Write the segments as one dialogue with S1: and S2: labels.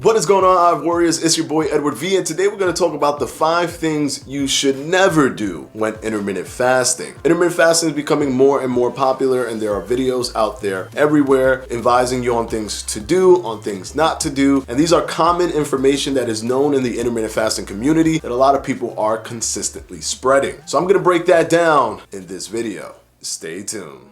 S1: What is going on, Hive Warriors? It's your boy Edward V, and today we're going to talk about the 5 things you should never do when intermittent fasting. Intermittent fasting is becoming more and more popular, and there are videos out there everywhere advising you on things to do, on things not to do, and these are common information that is known in the intermittent fasting community that a lot of people are consistently spreading. So I'm going to break that down in this video. Stay tuned.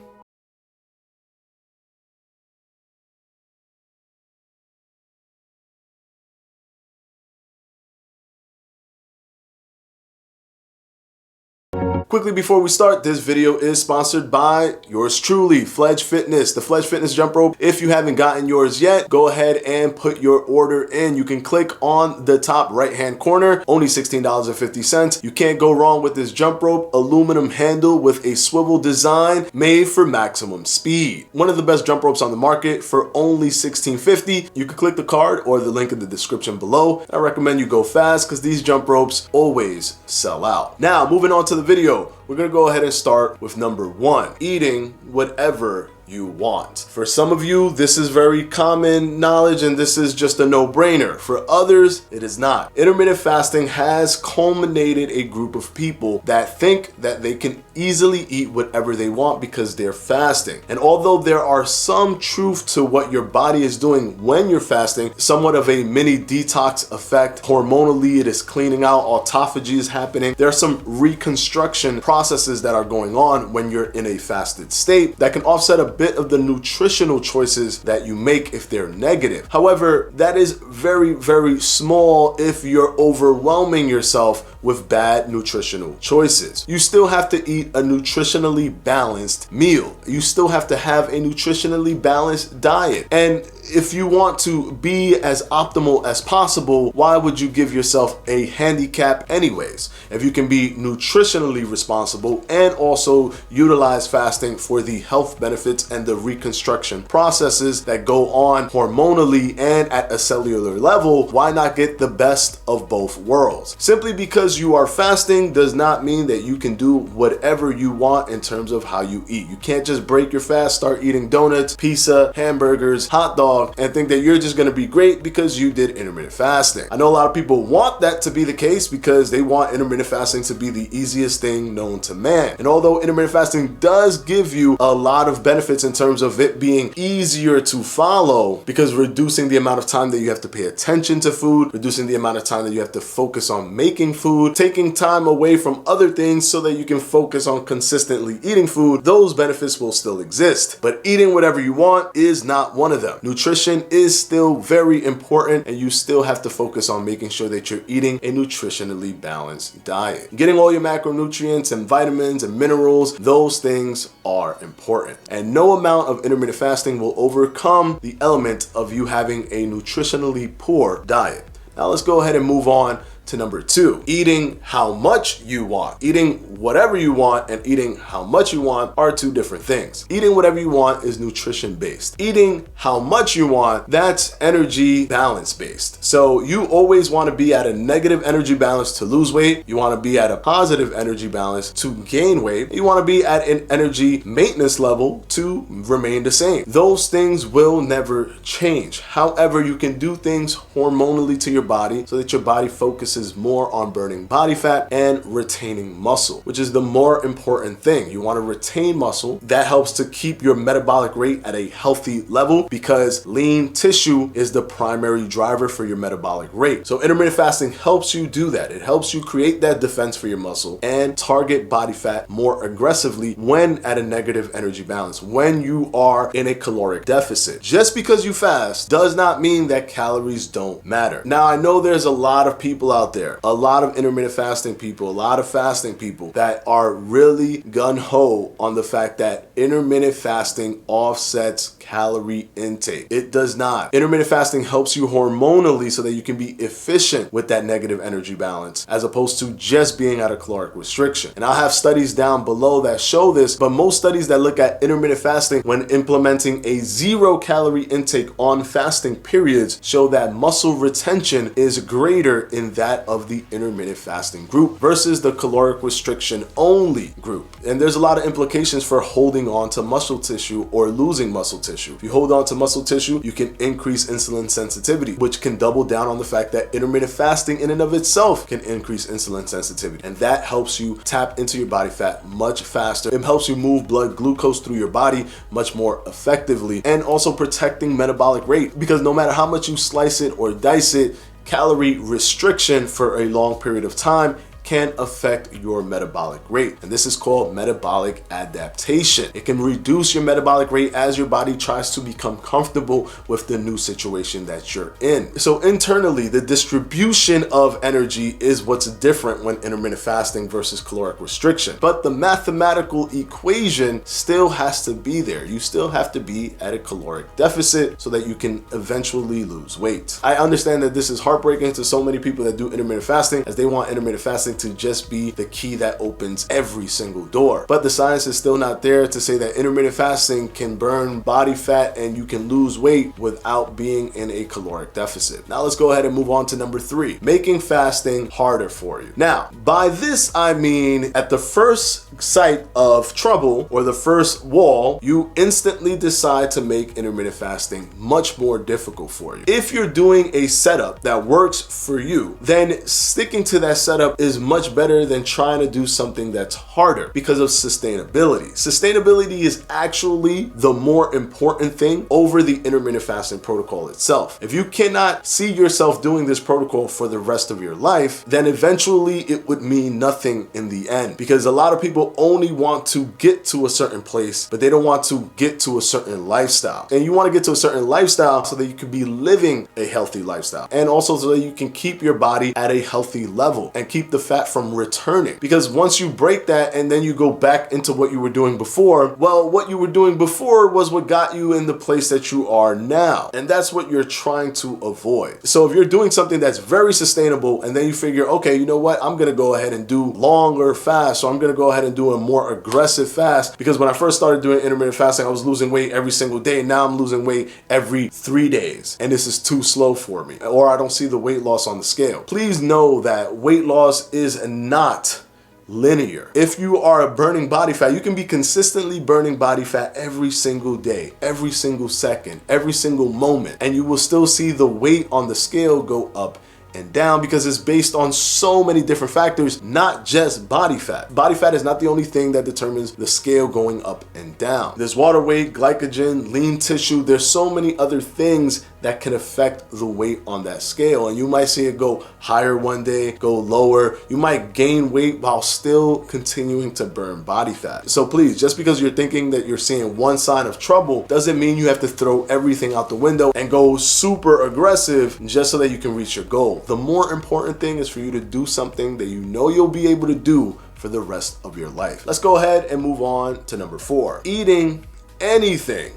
S1: Quickly before we start, this video is sponsored by yours truly, Fledge Fitness, the Fledge Fitness jump rope. If you haven't gotten yours yet, go ahead and put your order in. You can click on the top right-hand corner, only $16.50. You can't go wrong with this jump rope, aluminum handle with a swivel design made for maximum speed. One of the best jump ropes on the market for only $16.50. You can click the card or the link in the description below. I recommend you go fast because these jump ropes always sell out. Now, moving on to the video. We're gonna go ahead and start with number 1, eating whatever you want. For some of you, this is very common knowledge and this is just a no-brainer. For others, it is not. Intermittent fasting has culminated a group of people that think that they can easily eat whatever they want because they're fasting. And although there are some truth to what your body is doing when you're fasting, somewhat of a mini detox effect, hormonally it is cleaning out, autophagy is happening. There are some reconstruction processes that are going on when you're in a fasted state that can offset a bit of the nutritional choices that you make if they're negative. However, that is very, very small if you're overwhelming yourself with bad nutritional choices. You still have to eat a nutritionally balanced meal. You still have to have a nutritionally balanced diet. And if you want to be as optimal as possible, why would you give yourself a handicap anyways? If you can be nutritionally responsible and also utilize fasting for the health benefits and the reconstruction processes that go on hormonally and at a cellular level, why not get the best of both worlds? Simply because you are fasting does not mean that you can do whatever you want in terms of how you eat. You can't just break your fast, start eating donuts, pizza, hamburgers, hot dogs, and think that you're just going to be great because you did intermittent fasting. I know a lot of people want that to be the case because they want intermittent fasting to be the easiest thing known to man. And although intermittent fasting does give you a lot of benefits in terms of it being easier to follow, because reducing the amount of time that you have to pay attention to food, reducing the amount of time that you have to focus on making food, taking time away from other things so that you can focus on consistently eating food, those benefits will still exist. But eating whatever you want is not one of them. Nutrition is still very important, and you still have to focus on making sure that you're eating a nutritionally balanced diet. Getting all your macronutrients and vitamins and minerals, those things are important. And no amount of intermittent fasting will overcome the element of you having a nutritionally poor diet. Now let's go ahead and move on to number 2, eating how much you want. Eating whatever you want and eating how much you want are 2 different things. Eating whatever you want is nutrition based. Eating how much you want, that's energy balance based. So you always want to be at a negative energy balance to lose weight. You want to be at a positive energy balance to gain weight. You want to be at an energy maintenance level to remain the same. Those things will never change. However, you can do things hormonally to your body so that your body focuses more on burning body fat and retaining muscle, which is the more important thing. You want to retain muscle. That helps to keep your metabolic rate at a healthy level because lean tissue is the primary driver for your metabolic rate. So intermittent fasting helps you do that. It helps you create that defense for your muscle and target body fat more aggressively when at a negative energy balance, when you are in a caloric deficit. Just because you fast does not mean that calories don't matter. Now, I know there's a lot of people out there, a lot of intermittent fasting people, a lot of fasting people that are really gung-ho on the fact that intermittent fasting offsets calorie intake. It does not. Intermittent fasting helps you hormonally so that you can be efficient with that negative energy balance as opposed to just being at a caloric restriction. And I'll have studies down below that show this, but most studies that look at intermittent fasting when implementing a 0-calorie intake on fasting periods show that muscle retention is greater in that that of the intermittent fasting group versus the caloric restriction only group. And there's a lot of implications for holding on to muscle tissue or losing muscle tissue. If you hold on to muscle tissue, you can increase insulin sensitivity, which can double down on the fact that intermittent fasting in and of itself can increase insulin sensitivity. And that helps you tap into your body fat much faster. It helps you move blood glucose through your body much more effectively, and also protecting metabolic rate, because no matter how much you slice it or dice it, calorie restriction for a long period of time can affect your metabolic rate. And this is called metabolic adaptation. It can reduce your metabolic rate as your body tries to become comfortable with the new situation that you're in. So internally, the distribution of energy is what's different when intermittent fasting versus caloric restriction. But the mathematical equation still has to be there. You still have to be at a caloric deficit so that you can eventually lose weight. I understand that this is heartbreaking to so many people that do intermittent fasting, as they want intermittent fasting to just be the key that opens every single door. But the science is still not there to say that intermittent fasting can burn body fat and you can lose weight without being in a caloric deficit. Now let's go ahead and move on to number 3, making fasting harder for you. Now, by this I mean at the first sight of trouble or the first wall, you instantly decide to make intermittent fasting much more difficult for you. If you're doing a setup that works for you, then sticking to that setup is much better than trying to do something that's harder because of sustainability. Sustainability is actually the more important thing over the intermittent fasting protocol itself. If you cannot see yourself doing this protocol for the rest of your life, then eventually it would mean nothing in the end, because a lot of people only want to get to a certain place, but they don't want to get to a certain lifestyle. And you want to get to a certain lifestyle so that you can be living a healthy lifestyle, and also so that you can keep your body at a healthy level and keep the fat from returning. Because once you break that and then you go back into what you were doing before, well, what you were doing before was what got you in the place that you are now. And that's what you're trying to avoid. So if you're doing something that's very sustainable and then you figure, okay, you know what, I'm going to go ahead and do longer fast, so I'm going to go ahead and do a more aggressive fast, because when I first started doing intermittent fasting, I was losing weight every single day. Now I'm losing weight every 3 days, and this is too slow for me, or I don't see the weight loss on the scale. Please know that weight loss is not linear. If you are burning body fat, you can be consistently burning body fat every single day, every single second, every single moment, and you will still see the weight on the scale go up and down, because it's based on so many different factors, not just body fat. Body fat is not the only thing that determines the scale going up and down. There's water weight, glycogen, lean tissue. There's so many other things that can affect the weight on that scale. And you might see it go higher one day, go lower. You might gain weight while still continuing to burn body fat. So please, just because you're thinking that you're seeing one sign of trouble doesn't mean you have to throw everything out the window and go super aggressive just so that you can reach your goal. The more important thing is for you to do something that you know you'll be able to do for the rest of your life. Let's go ahead and move on to number 4, eating anything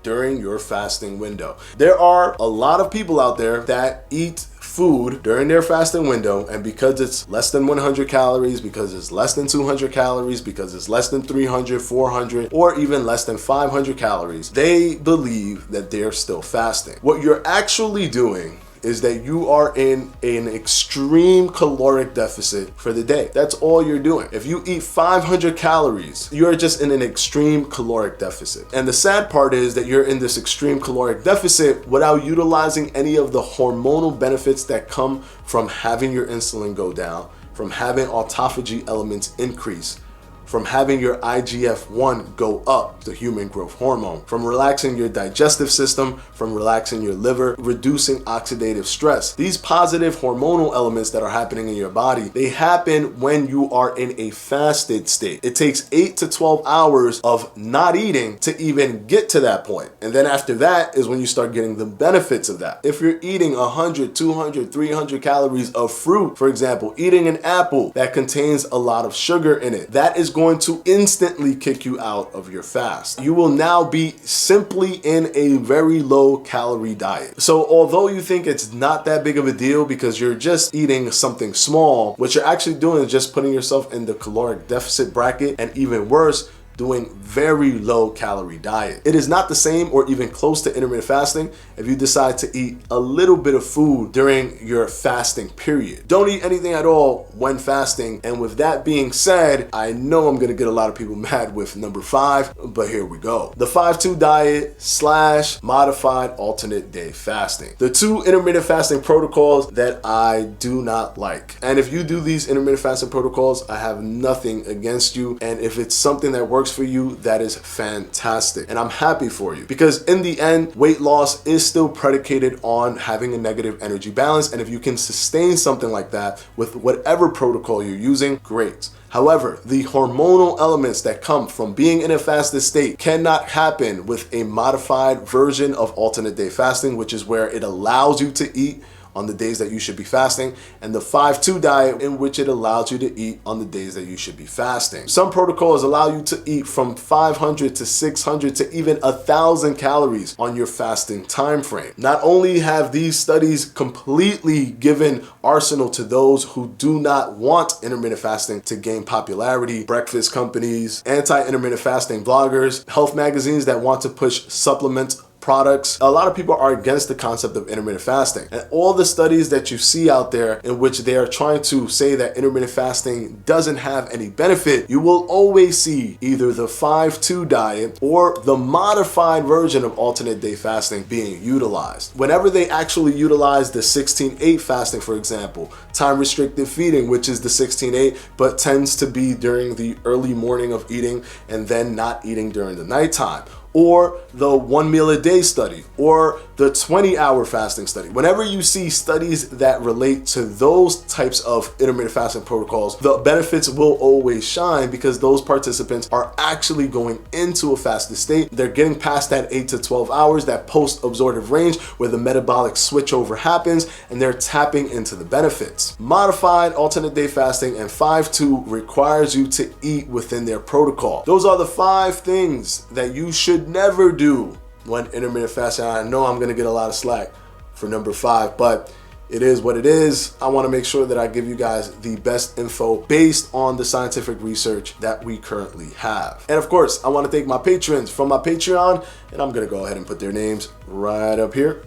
S1: during your fasting window. There are a lot of people out there that eat food during their fasting window, and because it's less than 100 calories, because it's less than 200 calories, because it's less than 300, 400, or even less than 500 calories, they believe that they're still fasting. What you're actually doing is that you are in an extreme caloric deficit for the day. That's all you're doing. If you eat 500 calories, you're just in an extreme caloric deficit. And the sad part is that you're in this extreme caloric deficit without utilizing any of the hormonal benefits that come from having your insulin go down, from having autophagy elements increase, from having your IGF-1 go up, the human growth hormone, from relaxing your digestive system, from relaxing your liver, reducing oxidative stress. These positive hormonal elements that are happening in your body, they happen when you are in a fasted state. It takes 8 to 12 hours of not eating to even get to that point. And then after that is when you start getting the benefits of that. If you're eating 100, 200, 300 calories of fruit, for example, eating an apple that contains a lot of sugar in it, that is going to instantly kick you out of your fast. You will now be simply in a very low calorie diet. So although you think it's not that big of a deal because you're just eating something small, what you're actually doing is just putting yourself in the caloric deficit bracket, and even worse, doing very low calorie diet. It is not the same or even close to intermittent fasting if you decide to eat a little bit of food during your fasting period. Don't eat anything at all when fasting. And with that being said, I know I'm gonna get a lot of people mad with number 5, but here we go. The 5-2 diet / modified alternate day fasting. The 2 intermittent fasting protocols that I do not like. And if you do these intermittent fasting protocols, I have nothing against you. And if it's something that works for you, that is fantastic. And I'm happy for you, because in the end, weight loss is still predicated on having a negative energy balance. And if you can sustain something like that with whatever protocol you're using, great. However, the hormonal elements that come from being in a fasted state cannot happen with a modified version of alternate day fasting, which is where it allows you to eat on the days that you should be fasting, and the 5-2 diet, in which it allows you to eat on the days that you should be fasting. Some protocols allow you to eat from 500 to 600 to even 1,000 calories on your fasting time frame. Not only have these studies completely given arsenal to those who do not want intermittent fasting to gain popularity, breakfast companies, anti-intermittent fasting bloggers, health magazines that want to push supplements products. A lot of people are against the concept of intermittent fasting, and all the studies that you see out there in which they are trying to say that intermittent fasting doesn't have any benefit, you will always see either the 5-2 diet or the modified version of alternate day fasting being utilized. Whenever they actually utilize the 16-8 fasting, for example, time restricted feeding, which is the 16-8 but tends to be during the early morning of eating and then not eating during the nighttime, or the 1 meal a day study, or the 20-hour fasting study. Whenever you see studies that relate to those types of intermittent fasting protocols, the benefits will always shine, because those participants are actually going into a fasted state. They're getting past that 8 to 12 hours, that post-absorptive range where the metabolic switchover happens, and they're tapping into the benefits. Modified alternate day fasting and 5-2 requires you to eat within their protocol. Those are the 5 things that you should never do when intermittent fasting. I know I'm gonna get a lot of slack for number 5, but it is what it is. I wanna make sure that I give you guys the best info based on the scientific research that we currently have. And of course, I wanna thank my patrons from my Patreon, and I'm gonna go ahead and put their names right up here.